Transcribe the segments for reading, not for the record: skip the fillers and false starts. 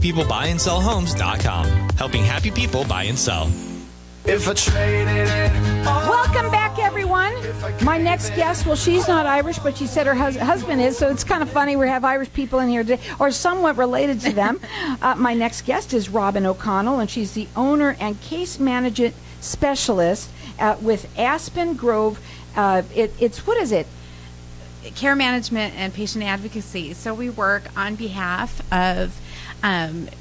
peoplebuyandSellHomes.com. Helping happy people buy and sell. If I traded it all. Welcome back, everyone. My next guest, well, she's not Irish, but she said her husband is, so it's kind of funny we have Irish people in here today, or somewhat related to them. My next guest is Robin O'Connell, and she's the owner and case management specialist with Aspen Grove. It's what is it? Care management and patient advocacy. So we work on behalf of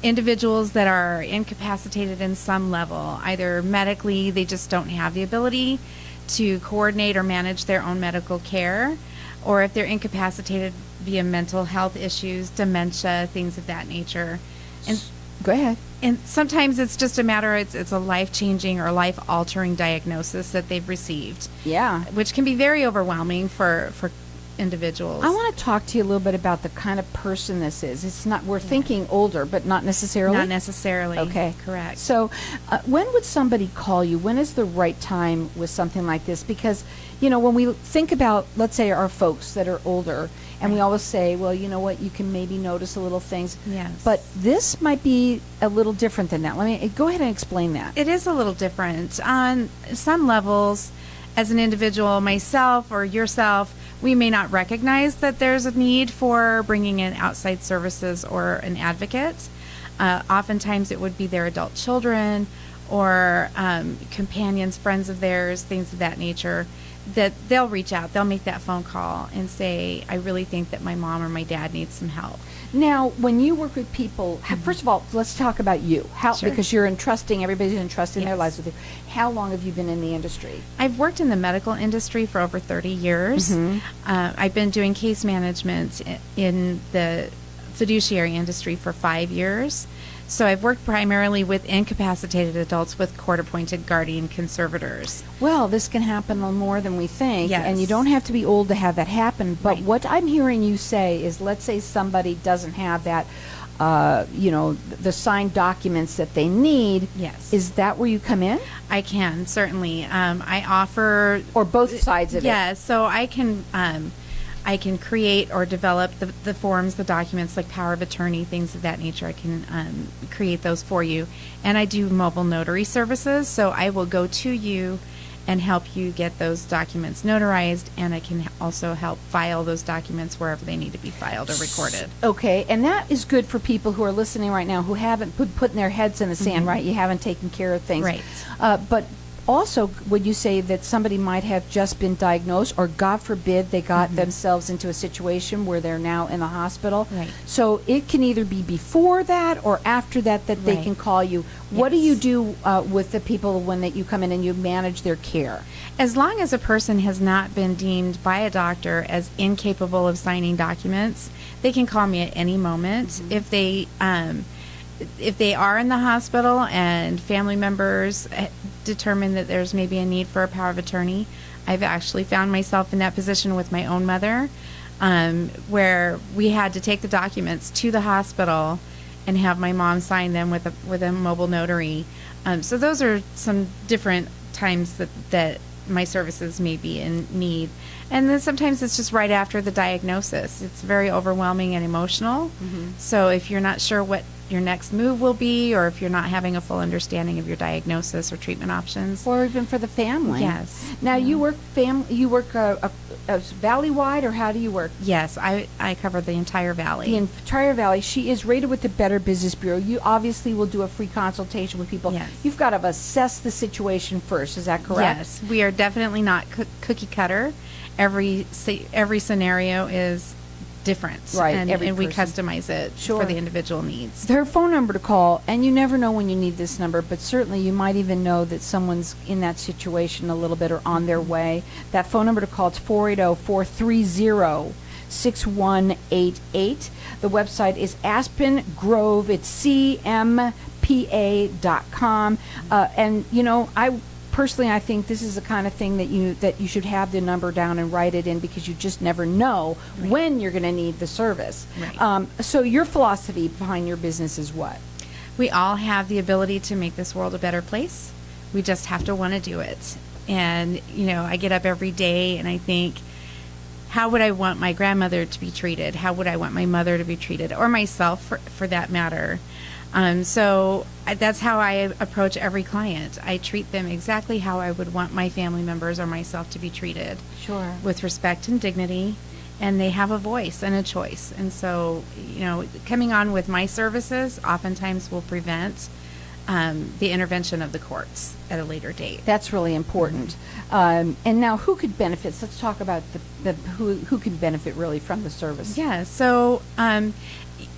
individuals that are incapacitated in some level, either medically, they just don't have the ability to coordinate or manage their own medical care, or if they're incapacitated via mental health issues, dementia, things of that nature. And go ahead. And sometimes it's just a matter, it's a life-changing or life-altering diagnosis that they've received. Yeah. Which can be very overwhelming for individuals. I want to talk to you a little bit about the kind of person this is. It's not, we're thinking older, but not necessarily. Not necessarily. Okay. Correct. So when would somebody call you? When is the right time with something like this? Because, you know, when we think about, let's say, our folks that are older, and we always say, well, you know what, you can maybe notice a little things. Yes. But this might be a little different than that. Let me go ahead and explain that. It is a little different. On some levels, as an individual, myself or yourself, we may not recognize that there's a need for bringing in outside services or an advocate. Oftentimes it would be their adult children or companions, friends of theirs, things of that nature, that they'll reach out, they'll make that phone call and say, I really think that my mom or my dad needs some help. Now, when you work with people, first of all, let's talk about you. Sure. Because you're entrusting, everybody's entrusting their Yes. lives with you. How long have you been in the industry? I've worked in the medical industry for over 30 years. I've been doing case management in the fiduciary industry for 5 years. So I've worked primarily with incapacitated adults with court-appointed guardian conservators. Well, this can happen on more than we think, Yes. and you don't have to be old to have that happen. But Right. what I'm hearing you say is, let's say somebody doesn't have that, the signed documents that they need. Yes. Is that where you come in? I can, certainly. I offer... Or both sides of it? Yeah, so I can create or develop the forms, the documents like power of attorney, things of that nature. I can create those for you. And I do mobile notary services, so I will go to you and help you get those documents notarized, and I can also help file those documents wherever they need to be filed or recorded. Okay, and that is good for people who are listening right now who haven't putting their heads in the sand, right? You haven't taken care of things. Right. But also, would you say that somebody might have just been diagnosed, or God forbid they got themselves into a situation where they're now in the hospital? Right. So it can either be before that or after that they Right. can call you. What do you Yes. do with the people when that you come in and you manage their care? As long as a person has not been deemed by a doctor as incapable of signing documents, they can call me at any moment. If they are in the hospital and family members determine that there's maybe a need for a power of attorney, I've actually found myself in that position with my own mother, where we had to take the documents to the hospital and have my mom sign them with a mobile notary. So those are some different times that my services may be in need. And then sometimes it's just right after the diagnosis. It's very overwhelming and emotional. So if you're not sure what your next move will be, or if you're not having a full understanding of your diagnosis or treatment options. Or even for the family. Yes. Now, you work valley-wide, or how do you work? Yes, I cover the entire valley. The entire valley. She is rated with the Better Business Bureau. You obviously will do a free consultation with people. Yes. You've got to assess the situation first. Is that correct? Yes, we are definitely not cookie cutter. Every scenario is different, Right, and every we person. customize it Sure. for the individual needs. Their phone number to call, and you never know when you need this number, but certainly you might even know that someone's in that situation a little bit or on their way. That phone number to call is 480-430-6188. The website is Aspen Grove. It's cmpa.com. And, you know, Personally, I think this is the kind of thing that you should have the number down and write it in, because you just never know when you're going to need the service. Right. So your philosophy behind your business is what? We all have the ability to make this world a better place. We just have to want to do it. And, you know, I get up every day and I think, how would I want my grandmother to be treated? How would I want my mother to be treated? Or myself, for that matter. That's how I approach every client. I treat them exactly how I would want my family members or myself to be treated. Sure. With respect and dignity, and they have a voice and a choice. And so, coming on with my services oftentimes will prevent the intervention of the courts at a later date. That's really important. And now, who could benefit? Let's talk about who can benefit really from the service. Yeah. So,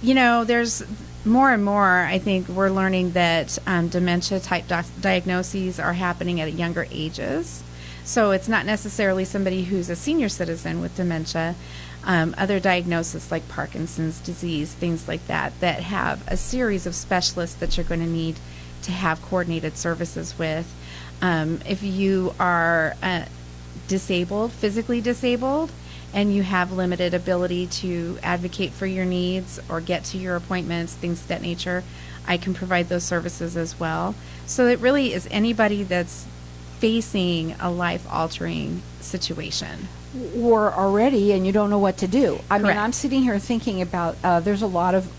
there's more and more. I think we're learning that dementia type diagnoses are happening at younger ages. So it's not necessarily somebody who's a senior citizen with dementia. Other diagnoses like Parkinson's disease, things like that have a series of specialists that you're going to need to have coordinated services with. If you are disabled, physically disabled, and you have limited ability to advocate for your needs or get to your appointments, things of that nature, I can provide those services as well. So it really is anybody that's facing a life-altering situation. Or already, and you don't know what to do. I mean, Correct. I'm sitting here thinking about, there's a lot of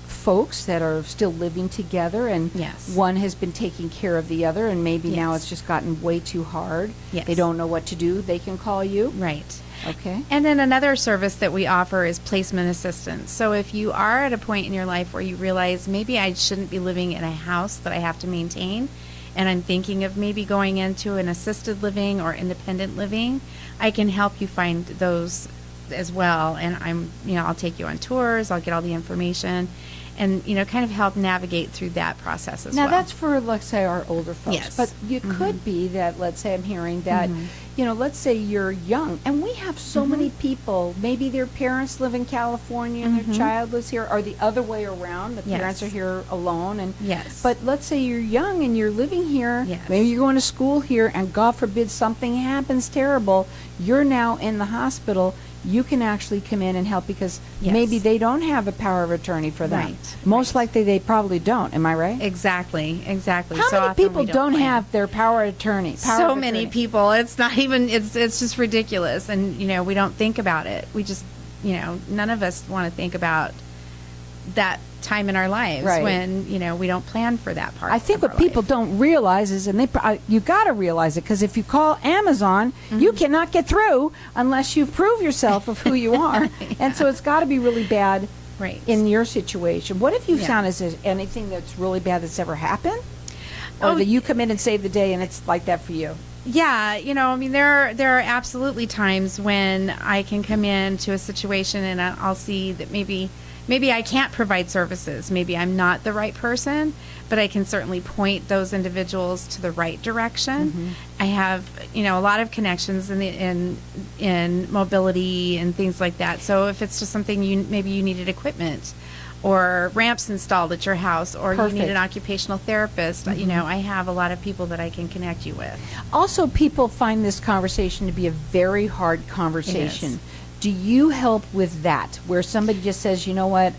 folks that are still living together, and Yes. one has been taking care of the other, and maybe now Yes. it's just gotten way too hard. Yes. They don't know what to do. They can call you. Right. Okay. And then another service that we offer is placement assistance. So if you are at a point in your life where you realize maybe I shouldn't be living in a house that I have to maintain, and I'm thinking of maybe going into an assisted living or independent living, I can help you find those as well. And I'll take you on tours, I'll get all the information, and, kind of help navigate through that process as Now, well. that's for, let's say, our older folks. Yes. But you could be that, let's say I'm hearing that, let's say you're young. And we have so many people, maybe their parents live in California and their child lives here, or the other way around. The parents Yes. are here alone. And Yes. But let's say you're young and you're living here. Yes. Maybe you're going to school here, and God forbid something happens terrible. You're now in the hospital. You can actually come in and help because Yes. maybe they don't have a power of attorney for them. Right, Most likely they probably don't. Am I right? Exactly. How So many often people we don't plan. have their power of attorney? So many people. It's not even, it's just ridiculous. And, we don't think about it. We just, none of us want to think about that time in our lives Right. when, we don't plan for that part. I think of what our people life. don't realize is, and you got to realize it, because if you call Amazon, you cannot get through unless you prove yourself of who you are. And so it's got to be really bad Right. in your situation. What if you Yeah. found is there anything that's really bad that's ever happened? Or that you come in and save the day and it's like that for you? Yeah, there are absolutely times when I can come into a situation and I'll see that maybe I can't provide services. Maybe I'm not the right person, but I can certainly point those individuals to the right direction. I have, a lot of connections in mobility and things like that. So if it's just something maybe you needed equipment or ramps installed at your house, or you need Perfect. an occupational therapist, I have a lot of people that I can connect you with. Also, people find this conversation to be a very hard conversation. Do you help with that, where somebody just says, you know what?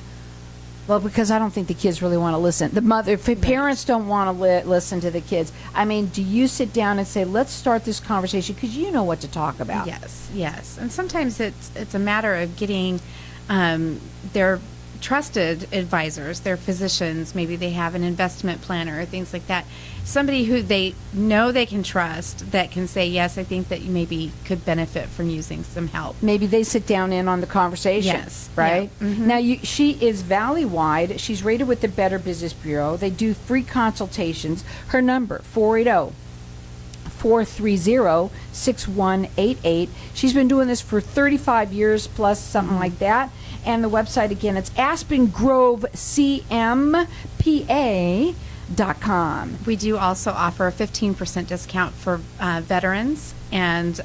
Well, because I don't think the kids really want to listen. If the parents don't want to listen to the kids, I mean, do you sit down and say, let's start this conversation, because you know what to talk about? Yes. And sometimes it's a matter of getting their trusted advisors, their physicians, maybe they have an investment planner or things like that. Somebody who they know they can trust that can say, yes, I think that you maybe could benefit from using some help. Maybe they sit down in on the conversation. Yes. Right? Yeah. Now, she is valley-wide. She's rated with the Better Business Bureau. They do free consultations. Her number, 480-430-6188. She's been doing this for 35 years plus, something like that. And the website, again, it's aspengrovecmpa.com. We do also offer a 15% discount for veterans and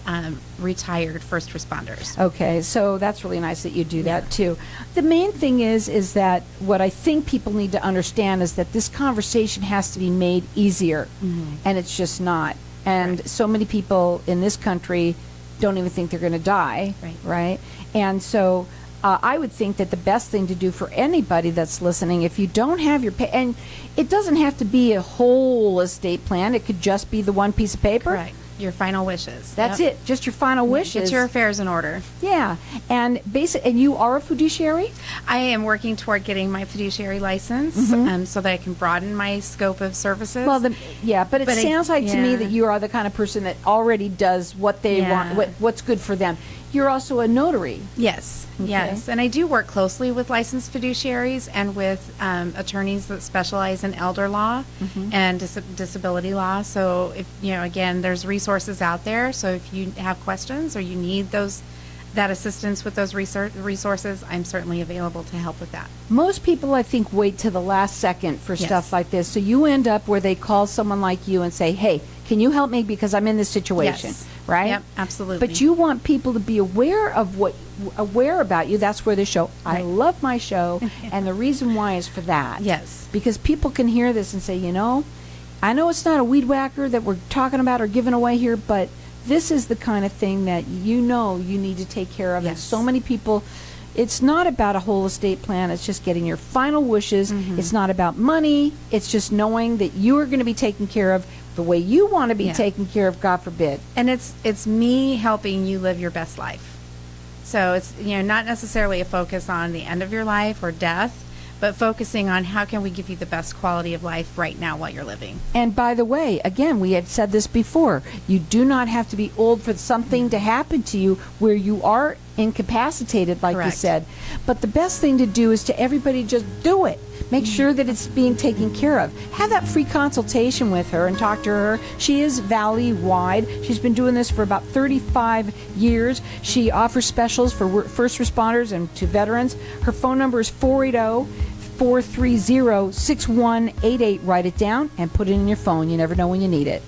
retired first responders. Okay, so that's really nice that you do that too. The main thing is that what I think people need to understand is that this conversation has to be made easier, and it's just not. And so many people in this country don't even think they're going to die, right? And so I would think that the best thing to do for anybody that's listening, if you don't have your and it doesn't have to be a whole estate plan. It could just be the one piece of paper. Correct. your final wishes. That's it. Just your final wishes. Get your affairs in order. Yeah. And and you are a fiduciary? I am working toward getting my fiduciary license so that I can broaden my scope of services. Well, but it sounds like to me that you are the kind of person that already does what they want, what's good for them. You're also a notary. Yes, yes. And I do work closely with licensed fiduciaries and with attorneys that specialize in elder law and disability law. So, if again, there's resources out there. So if you have questions or you need that assistance with those resources, I'm certainly available to help with that. Most people, I think, wait to the last second for stuff like this. So you end up where they call someone like you and say, hey, can you help me because I'm in this situation, right? Yep, absolutely. But you want people to be aware about you. That's where the show. I love my show, and the reason why is for that. Yes. Because people can hear this and say, I know it's not a weed whacker that we're talking about or giving away here, but this is the kind of thing that you need to take care of. Yes. And so many people, it's not about a whole estate plan. It's just getting your final wishes. It's not about money. It's just knowing that you are going to be taken care of the way you want to be taken care of, God forbid. And it's me helping you live your best life. So it's not necessarily a focus on the end of your life or death, but focusing on how can we give you the best quality of life right now while you're living. And by the way, again, we had said this before, you do not have to be old for something to happen to you where you are incapacitated, like you said. But the best thing to do is to everybody just do it. Make sure that it's being taken care of. Have that free consultation with her and talk to her. She is valley-wide. She's been doing this for about 35 years. She offers specials for first responders and to veterans. Her phone number is 480-430-6188. Write it down and put it in your phone. You never know when you need it.